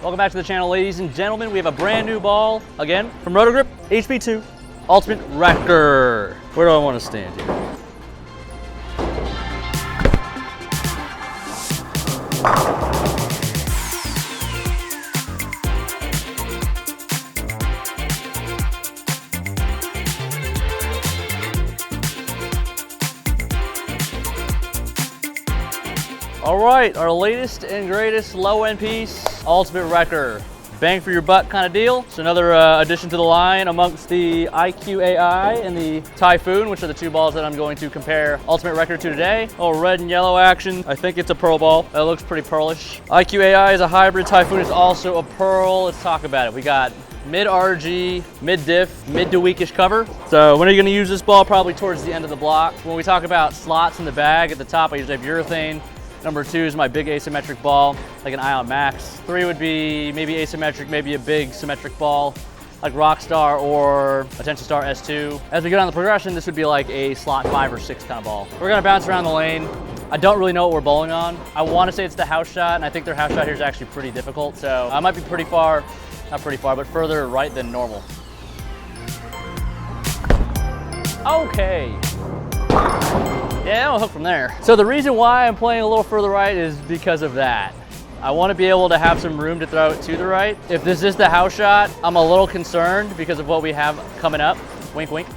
Welcome back to the channel, ladies and gentlemen. We have a brand new ball, again, from Rotogrip, HP2 Ultimate Wrecker. Where do I want to stand here? All right, our latest and greatest low-end piece, Ultimate Wrecker. Bang for your buck kind of deal. It's another addition to the line amongst the IQAI and the Typhoon, which are the two balls that I'm going to compare Ultimate Wrecker to today. Oh, red and yellow action. I think it's a pearl ball. That looks pretty pearlish. IQAI is a hybrid. Typhoon is also a pearl. Let's talk about it. We got mid RG, mid diff, mid to weakish cover. So when are you gonna use this ball? Probably towards the end of the block. When we talk about slots in the bag, at the top I usually have urethane. Number 2 is my big asymmetric ball, like an Ion Max. 3 would be maybe asymmetric, maybe a big symmetric ball, like Rockstar or Attention Star S2. As we go down the progression, this would be like a slot 5 or 6 kind of ball. We're gonna bounce around the lane. I don't really know what we're bowling on. I wanna say it's the house shot, and I think their house shot here is actually pretty difficult, so I might be pretty far, not pretty far, but further right than normal. Okay. Yeah, I'll hook from there. So the reason why I'm playing a little further right is because of that. I want to be able to have some room to throw it to the right. If this is the house shot, I'm a little concerned because of what we have coming up. Wink, wink.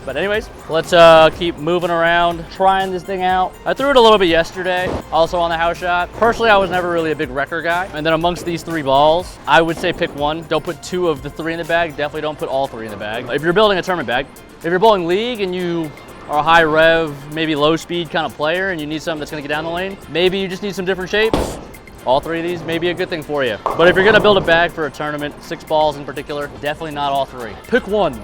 But anyways, let's keep moving around, trying this thing out. I threw it a little bit yesterday, also on the house shot. Personally, I was never really a big wrecker guy. And then amongst these 3 balls, I would say pick one. Don't put 2 of the 3 in the bag. Definitely don't put all 3 in the bag. If you're building a tournament bag, if you're bowling league and you are a high rev, maybe low speed kind of player and you need something that's gonna get down the lane, maybe you just need some different shapes. All 3 of these may be a good thing for you. But if you're gonna build a bag for a tournament, 6 balls in particular, definitely not all 3. Pick one.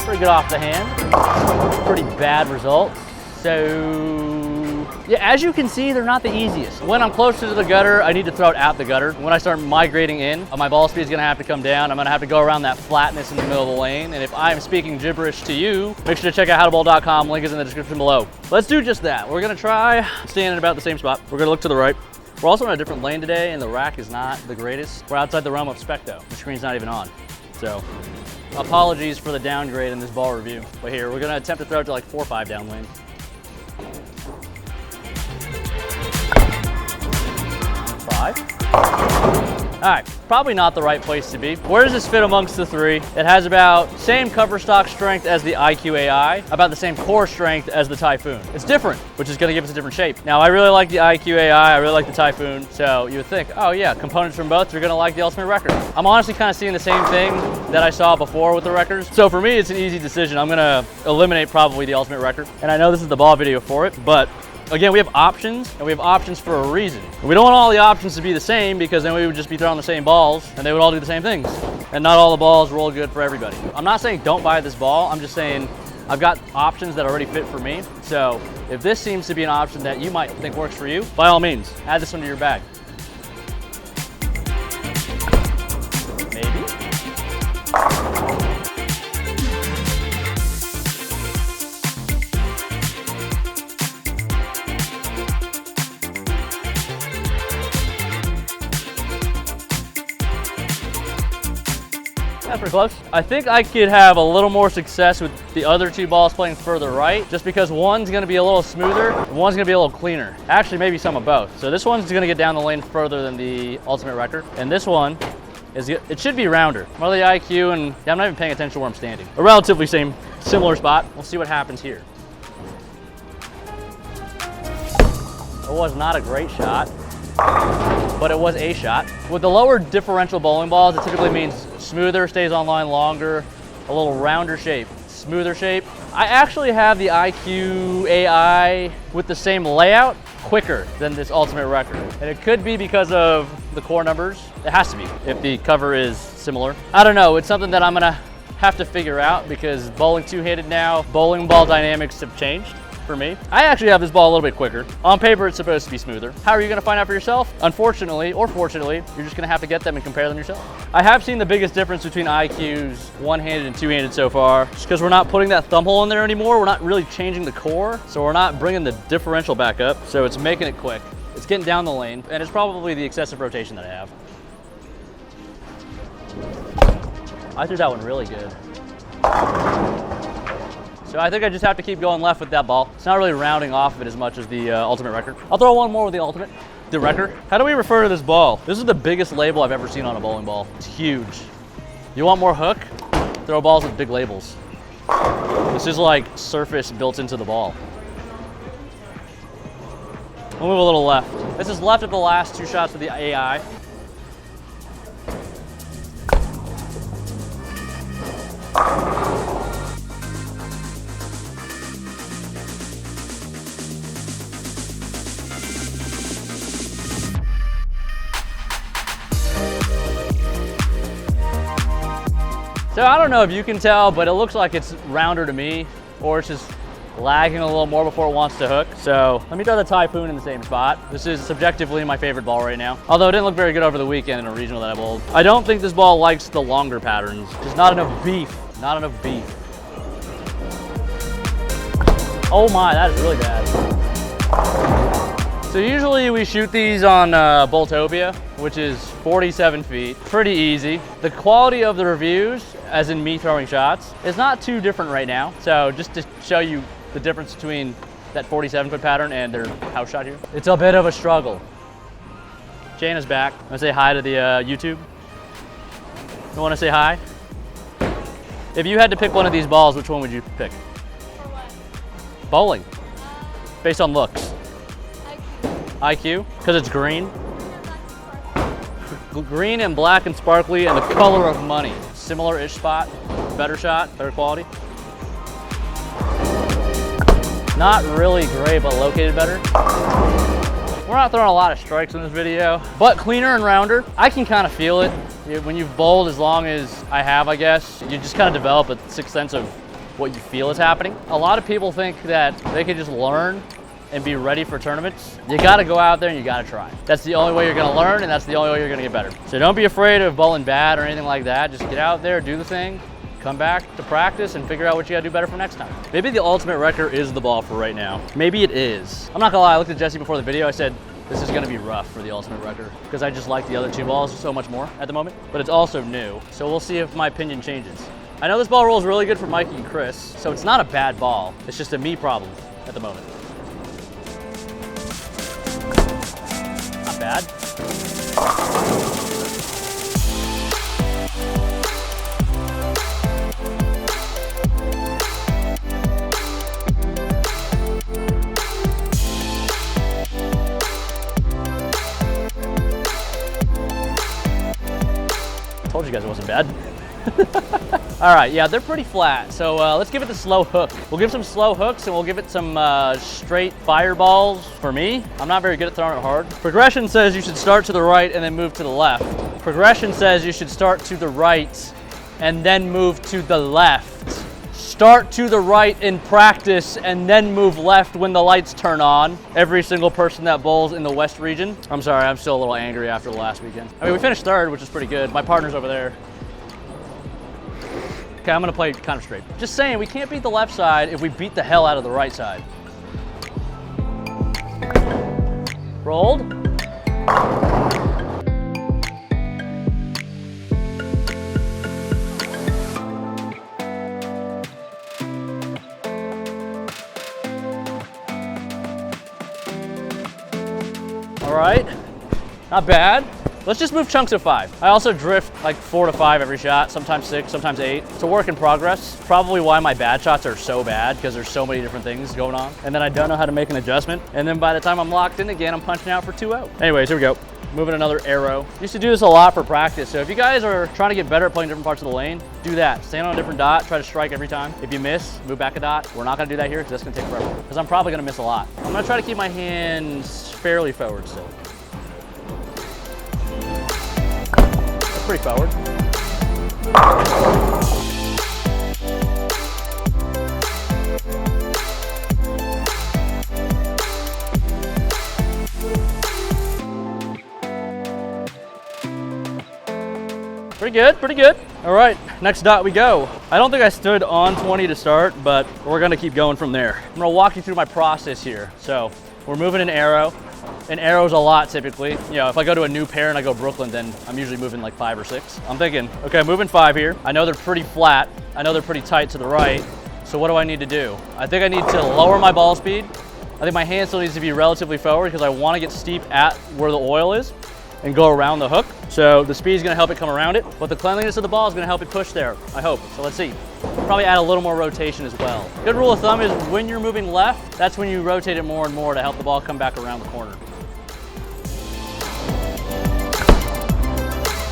Pretty good off the hand. Pretty bad results. So, yeah, as you can see, they're not the easiest. When I'm closer to the gutter, I need to throw it at the gutter. When I start migrating in, my ball speed is gonna have to come down. I'm gonna have to go around that flatness in the middle of the lane. And if I'm speaking gibberish to you, make sure to check out howtobowl.com. Link is in the description below. Let's do just that. We're gonna try staying in about the same spot. We're gonna look to the right. We're also in a different lane today, and the rack is not the greatest. We're outside the realm of Specto. The screen's not even on. So, apologies for the downgrade in this ball review. But here, we're gonna attempt to throw it to like 4 or 5 down lane. 5. All right, probably not the right place to be. Where does this fit amongst the 3? It has about same cover stock strength as the IQAI, about the same core strength as the Typhoon. It's different, which is gonna give us a different shape. Now, I really like the IQAI, I really like the Typhoon, so you would think, oh yeah, components from both, you're gonna like the Ultimate Wrecker. I'm honestly kind of seeing the same thing that I saw before with the Wreckers. So for me, it's an easy decision. I'm gonna eliminate probably the Ultimate Wrecker. And I know this is the ball video for it, but again, we have options, and we have options for a reason. We don't want all the options to be the same because then we would just be throwing the same balls and they would all do the same things. And not all the balls roll good for everybody. I'm not saying don't buy this ball, I'm just saying I've got options that already fit for me. So if this seems to be an option that you might think works for you, by all means, add this one to your bag. Maybe. That's pretty close. I think I could have a little more success with the other 2 balls playing further right, just because one's gonna be a little smoother, and one's gonna be a little cleaner. Actually, maybe some of both. So this one's gonna get down the lane further than the Ultimate Wrecker, and this one, it should be rounder. More the IQ, and yeah, I'm not even paying attention to where I'm standing. A relatively similar spot. We'll see what happens here. It was not a great shot, but it was a shot. With the lower differential bowling balls, it typically means smoother, stays on line longer, a little rounder shape, smoother shape. I actually have the IQAI with the same layout quicker than this Ultimate Wrecker. And it could be because of the core numbers. It has to be if the cover is similar. I don't know, it's something that I'm gonna have to figure out because bowling two-handed now, bowling ball dynamics have changed. for me. I actually have this ball a little bit quicker. On paper, it's supposed to be smoother. How are you gonna find out for yourself? Unfortunately, or fortunately, you're just gonna have to get them and compare them yourself. I have seen the biggest difference between IQs one-handed and two-handed so far, just because we're not putting that thumb hole in there anymore. We're not really changing the core, so we're not bringing the differential back up, so it's making it quick. It's getting down the lane, and it's probably the excessive rotation that I have. I threw that one really good. So I think I just have to keep going left with that ball. It's not really rounding off of it as much as the ultimate wrecker. I'll throw one more with the ultimate, the wrecker. How do we refer to this ball? This is the biggest label I've ever seen on a bowling ball. It's huge. You want more hook? Throw balls with big labels. This is like surface built into the ball. We'll move a little left. This is left of the last 2 shots of the AI. So I don't know if you can tell, but it looks like it's rounder to me, or it's just lagging a little more before it wants to hook. So let me throw the Typhoon in the same spot. This is subjectively my favorite ball right now. Although it didn't look very good over the weekend in a regional that I bowled. I don't think this ball likes the longer patterns. Just not enough beef, not enough beef. Oh my, that is really bad. So usually we shoot these on Boltopia, which is 47 feet, pretty easy. The quality of the reviews, as in me throwing shots, is not too different right now. So just to show you the difference between that 47-foot pattern and their house shot here. It's a bit of a struggle. Jana's back. I'm gonna say hi to the YouTube. You wanna say hi? If you had to pick one of these balls, which one would you pick? For what? Bowling. Based on looks. IQ? Because it's green? Green and black and sparkly and the color of money. Similar-ish spot, better shot, better quality. Not really great, but located better. We're not throwing a lot of strikes in this video, but cleaner and rounder. I can kind of feel it. When you've bowled as long as I have, I guess, you just kind of develop a sixth sense of what you feel is happening. A lot of people think that they can just learn and be ready for tournaments. You gotta go out there and you gotta try. That's the only way you're gonna learn, and that's the only way you're gonna get better. So don't be afraid of bowling bad or anything like that. Just get out there, do the thing, come back to practice and figure out what you gotta do better for next time. Maybe the ultimate wrecker is the ball for right now. Maybe it is. I'm not gonna lie, I looked at Jesse before the video, I said, this is gonna be rough for the ultimate wrecker because I just like the other 2 balls so much more at the moment, but it's also new. So we'll see if my opinion changes. I know this ball rolls really good for Mikey and Chris, so it's not a bad ball. It's just a me problem at the moment. Bad. Told you guys it wasn't bad. All right, yeah, they're pretty flat. So let's give it the slow hook. We'll give some slow hooks and we'll give it some straight fireballs for me. I'm not very good at throwing it hard. Progression says you should start to the right and then move to the left. Progression says you should start to the right and then move to the left. Start to the right in practice and then move left when the lights turn on. Every single person that bowls in the West region. I'm sorry, I'm still a little angry after the last weekend. I mean, we finished 3rd, which is pretty good. My partner's over there. Okay, I'm gonna play kind of straight. Just saying, we can't beat the left side if we beat the hell out of the right side. Rolled. All right, not bad. Let's just move chunks of 5. I also drift like 4 to 5 every shot, sometimes 6, sometimes 8. It's a work in progress. Probably why my bad shots are so bad, because there's so many different things going on. And then I don't know how to make an adjustment. And then by the time I'm locked in again, I'm punching out for 2-0. Anyways, here we go. Moving another arrow. Used to do this a lot for practice. So if you guys are trying to get better at playing different parts of the lane, do that. Stand on a different dot, try to strike every time. If you miss, move back a dot. We're not gonna do that here because that's gonna take forever. Because I'm probably gonna miss a lot. I'm gonna try to keep my hands fairly forward still. Pretty forward. Pretty good, pretty good. All right, next dot we go. I don't think I stood on 20 to start, but we're gonna keep going from there. I'm gonna walk you through my process here. So we're moving an arrow. in arrows a lot typically. You know, if I go to a new pair and I go Brooklyn, then I'm usually moving like 5 or 6. I'm thinking, okay, moving 5 here. I know they're pretty flat. I know they're pretty tight to the right. So what do I need to do? I think I need to lower my ball speed. I think my hand still needs to be relatively forward because I want to get steep at where the oil is and go around the hook. So the speed is going to help it come around it, but the cleanliness of the ball is going to help it push there, I hope. So let's see. Probably add a little more rotation as well. Good rule of thumb is when you're moving left, that's when you rotate it more and more to help the ball come back around the corner.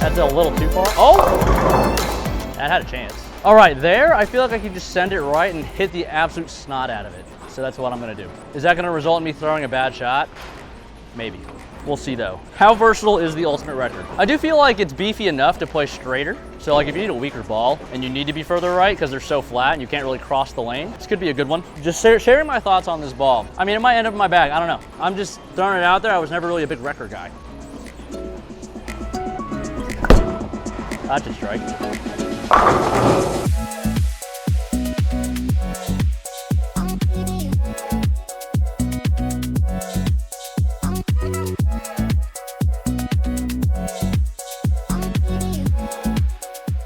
That's a little too far. Oh! That had a chance. All right, there, I feel like I can just send it right and hit the absolute snot out of it. So that's what I'm gonna do. Is that gonna result in me throwing a bad shot? Maybe. We'll see though. How versatile is the Ultimate Wrecker? I do feel like it's beefy enough to play straighter. So like if you need a weaker ball and you need to be further right because they're so flat and you can't really cross the lane, this could be a good one. Just sharing my thoughts on this ball. I mean, it might end up in my bag, I don't know. I'm just throwing it out there. I was never really a big wrecker guy. That's a strike.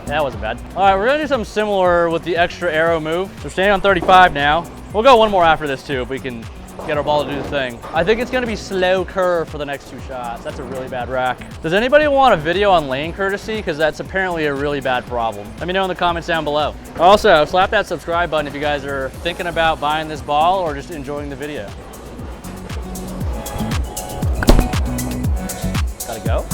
That wasn't bad. All right, we're gonna do something similar with the extra arrow move. So we're standing on 35 now. We'll go one more after this too, if we can get our ball to do the thing. I think it's gonna be slow curve for the next 2 shots. That's a really bad rack. Does anybody want a video on lane courtesy? Because that's apparently a really bad problem. Let me know in the comments down below. Also, slap that subscribe button if you guys are thinking about buying this ball or just enjoying the video. Gotta go.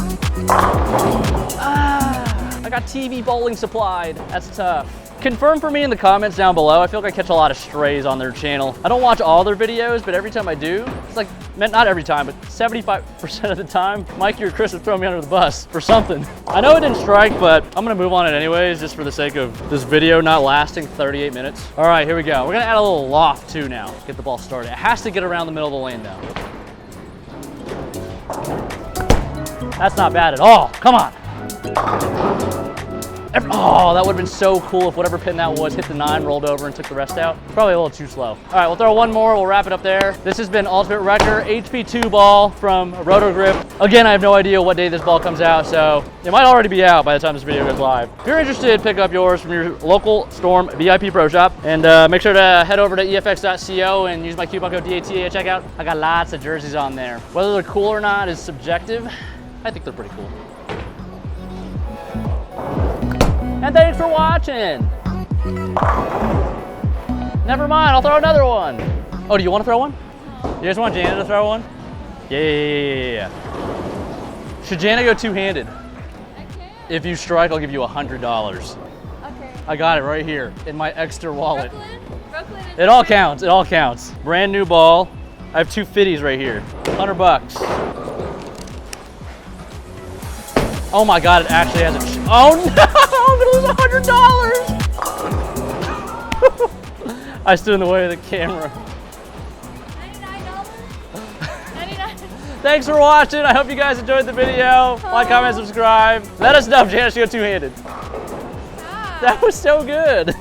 I got TV bowling supplied. That's tough. Confirm for me in the comments down below. I feel like I catch a lot of strays on their channel. I don't watch all their videos, but every time I do, it's like, not every time, but 75% of the time, Mikey or Chris have thrown me under the bus for something. I know it didn't strike, but I'm gonna move on it anyways, just for the sake of this video not lasting 38 minutes. All right, here we go. We're gonna add a little loft too now, get the ball started. It has to get around the middle of the lane though. That's not bad at all, come on. Oh, that would have been so cool if whatever pin that was hit the 9, rolled over, and took the rest out. Probably a little too slow. All right, we'll throw one more. We'll wrap it up there. This has been Ultimate Wrecker HP2 ball from Roto Grip. Again, I have no idea what day this ball comes out, so it might already be out by the time this video goes live. If you're interested, pick up yours from your local Storm VIP Pro Shop, and make sure to head over to efx.co and use my coupon code DATA at checkout. I got lots of jerseys on there. Whether they're cool or not is subjective. I think they're pretty cool. And thanks for watching. Never mind, I'll throw another one. Oh, do you want to throw one? You guys want Jana to throw one? Yeah. Should Jana go two-handed? I can. If you strike, I'll give you $100. Okay. I got it right here in my extra wallet. Brooklyn It all counts, it all counts. Brand new ball. I have 2 50s right here. $100. Oh my God, it actually has a, oh no, I'm gonna lose $100. I stood in the way of the camera. $99? $99. Thanks for watching. I hope you guys enjoyed the video. Like, comment, subscribe. Let us know if Jana should go two-handed. Ah. That was so good.